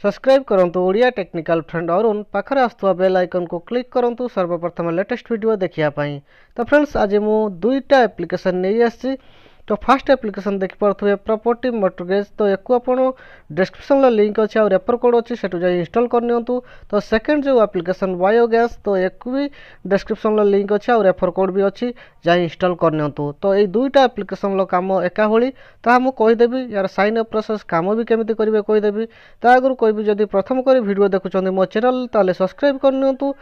Subscribe करंतु Odia technical friend Arun पाखरे आसुवा bell icon को क्लिक करंतु सर्वप्रथम लेटेस्ट वीडियो देखिया पाई। तो फ्रेंड्स आज मु दुईटा एप्लिकेशन नहीं आसी। तो फर्स्ट एप्लिकेशन देखि पारथुवे प्रॉपर्टी मॉर्गेज। तो एको आपण डिस्क्रिप्शन ला लिंक अछि और रेफर कोड अछि सेटु जाई इंस्टॉल करनियंतु। तो सेकंड जो एप्लिकेशन बायोगैस तो एको भी डिस्क्रिप्शन ला लिंक अछि और रेफर कोड भी अछि जाई इंस्टॉल करनियंतु। तो ए दुईटा एप्लिकेशन लो काम एका होली ता हम कहि देबी यार साइन अप प्रोसेस काम भी केमिति करिवे कहि देबी। ता आगु कहबी जदि प्रथम करी वीडियो देखुचंदी मो चैनल ताले सब्सक्राइब करनियंतु।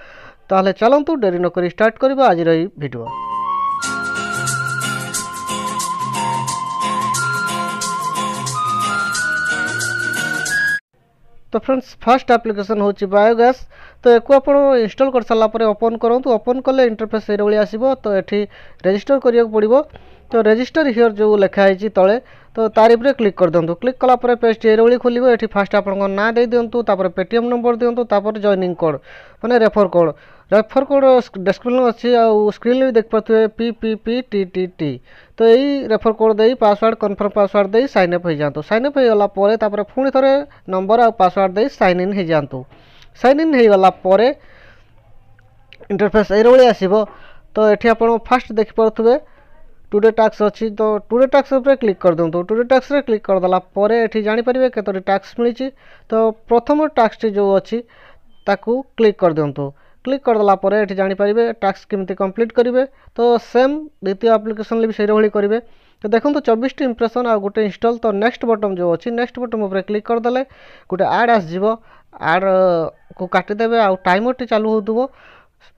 ताले चलंतु देरी न करी स्टार्ट करबा आज रही वीडियो। तो फ्रेंड्स फर्स्ट एप्लिकेशन होची बायोगैस। तो एको आपण इंस्टॉल कर साला परे ओपन करंतु। ओपन कले इंटरफेस एरे भली आसीबो। तो एठी रजिस्टर करिया पड़िबो। तो रजिस्टर हियर जो लिखा है तले तो तारी पर क्लिक कर दिंतु। क्लिक कला पर पेज एरे भली खोलिबो। एठी फर्स्ट आपन ना दे दिंतु, तापर पेटीएम नंबर दिंतु, तापर जॉइनिंग कोड माने रेफर कोड डिस्क्रिप्शन अच्छी आ स्क्रीन भी देख पाते PPPTTT। तो यही रेफर कोड दे पासवर्ड कन्फर्म पासवर्ड दे साइन अप हो जातु। साइन अप हो गला परे तापर पुणी थरे नंबर आ पासवर्ड दे साइन इन हो जातु। साइन इन हो गला परे इंटरफेस एरे भली आसीबो। तो एठी आपण फर्स्ट देख पाथुवे टुडे टास्क अच्छी। तो टुडे टास्क पर क्लिक कर दिंतु। टुडे टास्क रे क्लिक कर दला परे एठी जानि परिबे केतोटी टास्क मिलिछि। तो प्रथम टास्क जो अच्छी ताकू क्लिक कर दिंतु। क्लिक कर दला परे एठी जानि परिबे टास्क केमती कंप्लीट करिवे। तो सेम द्वितीय एप्लिकेशन ले भी सेरे भली करिवे। तो देखंतु 24 टी इंप्रेशन आ गुटे इंस्टॉल। तो नेक्स्ट बटन जो अच्छी नेक्स्ट बटन ऊपर क्लिक कर दले गुटे ऐड आस जिवो। ऐड को काटि देबे आ टाइमर टी चालू होतुबो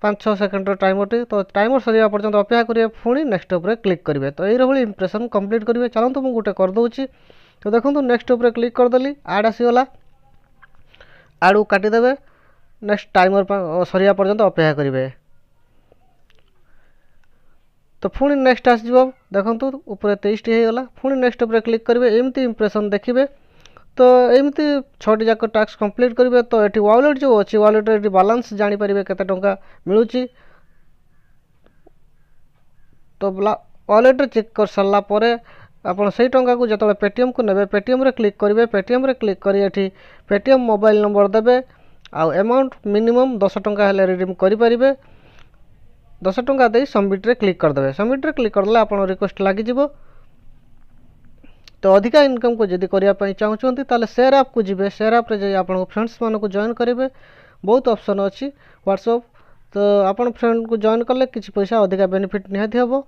5-6 सेकंड टाइमर टी। तो टाइमर सरिया पर्यंत अपेक्षा करिवे पुणी नेक्स्ट ऊपर क्लिक करिवे। तो एई भली इंप्रेशन कंप्लीट करिवे। चलंतु मु गुटे कर दउची। तो देखंतु नेक्स्ट ऊपर क्लिक कर दली ऐड आसी गला। ऐड को काटि देबे नेक्स्ट टाइमर सरिया पर्यंत अपेक्षा करिवे। तो पुणी नेक्स्ट आस जिवो। देखंतु ऊपर 23 टी हे गला। पुणी नेक्स्ट ऊपर क्लिक करिवे। एमती इंप्रेशन देखिबे। तो एमती 6टी जाक टास्क कंप्लीट करिवे। तो एठी वॉलेट जो अछि वॉलेट रे बैलेंस जानि परिवे केते टंका मिलुची। तो वॉलेट रे चेक कर सल्ला परे आपण सेई टंका को जतले पेटीएम को नेबे पेटीएम रे क्लिक करिवे। पेटीएम रे क्लिक करी एठी पेटीएम मोबाइल नंबर देबे आ अमाउंट मिनिमम 10 टंका हेले रिडीम करि परिबे। 10 टंका दे सबमिट रे क्लिक कर देबे। सबमिट रे क्लिक करले आपण रिक्वेस्ट लागि जिवो। तो अधिका इनकम को जदि करिया पई चाहुचंती ताले शेयर ऐप को जिवे। शेयर ऐप रे जे आपण फ्रेंड्स मान को जॉइन करिवे। बहुत ऑप्शन अछि व्हाट्सएप। तो आपण फ्रेंड को जॉइन करले किछि पैसा अधिका बेनिफिट निहाती हबो।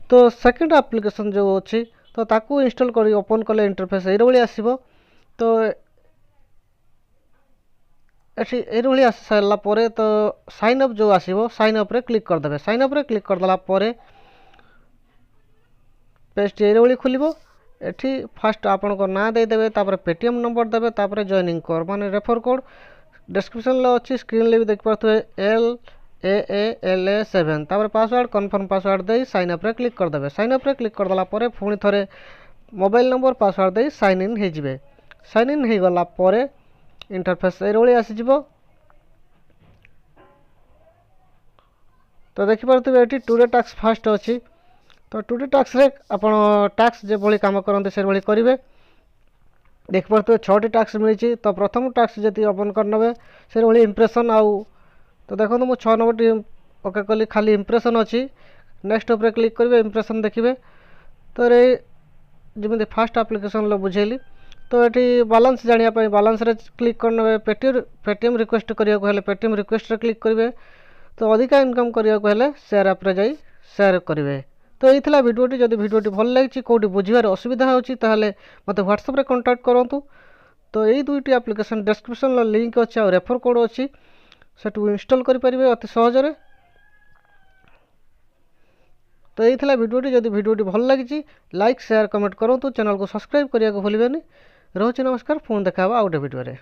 तो सेकंड एप्लिकेशन जो अछि तो ताकू इंस्टॉल करी ओपन करले इंटरफेस एरे भली आसीबो। तो एठी एरे भली आसी सारला परे तो साइन अप जो आसीबो साइन अप रे क्लिक कर देबे। साइन अप रे क्लिक कर दला परे पेज एरे भली खुलिबो। एठी फर्स्ट आपण को ना दे देबे, तापर पेटीएम नंबर देबे, तापर जॉइनिंग कोड माने रेफर कोड डिस्क्रिप्शन ला अछि स्क्रीन ले भी देख पाथुवे LAALA7 तापर पासवर्ड कन्फर्म पासवर्ड दे साइन अप रे क्लिक कर देबे। साइन अप रे क्लिक कर दला परे पुणी थरे मोबाइल नंबर पासवर्ड दे साइन इन हे जिवे। साइन इन हे गला परे इंटरफेस एरे भली आसी जिवो। तो देखि पारथुवे एठी टुडे टास्क फर्स्ट अछि। तो टुडे टास्क रे आपण टास्क जे भली काम करंते से भली करिवे। देख पारथुवे 6टी टास्क मिलिछि। तो प्रथम टास्क जति ओपन करनबे से भली इंप्रेशन आउ। तो देखंतु मु 6 नंबर टी ओके कली खाली इंप्रेशन अछि। नेक्स्ट ऊपर क्लिक करिवे इंप्रेशन देखिबे। तो रे जेमि फर्स्ट एप्लिकेशन लो बुझेली। तो एठी बैलेंस जानिया पई बैलेंस रे क्लिक करनबे। पेटीएम रिक्वेस्ट करिया को हेले पेटीएम रिक्वेस्ट रे क्लिक करिवे। तो अधिका इनकम करिया को हेले शेयर ऐप रे जाई शेयर करिवे। तो यही थिला वीडियोटी। जदि वीडियोटी भल लागिछि कोठी बुझिबार असुविधा होछि ताहले मते व्हाट्सएप रे कांटेक्ट करंतु। तो एई दुईटी एप्लिकेशन डिस्क्रिप्शन ला लिंक अछि और रेफर कोड अछि सेटु इंस्टॉल करि परिबे अति सहज रे। तो यही थिला वीडियोटी। जदि वीडियोटी भल लागिछि लाइक शेयर कमेंट करंतु। चैनल को सब्सक्राइब करिया को भूलिबेनी। रहउछि नमस्कार। फोन देखाबा आउटे वीडियो रे।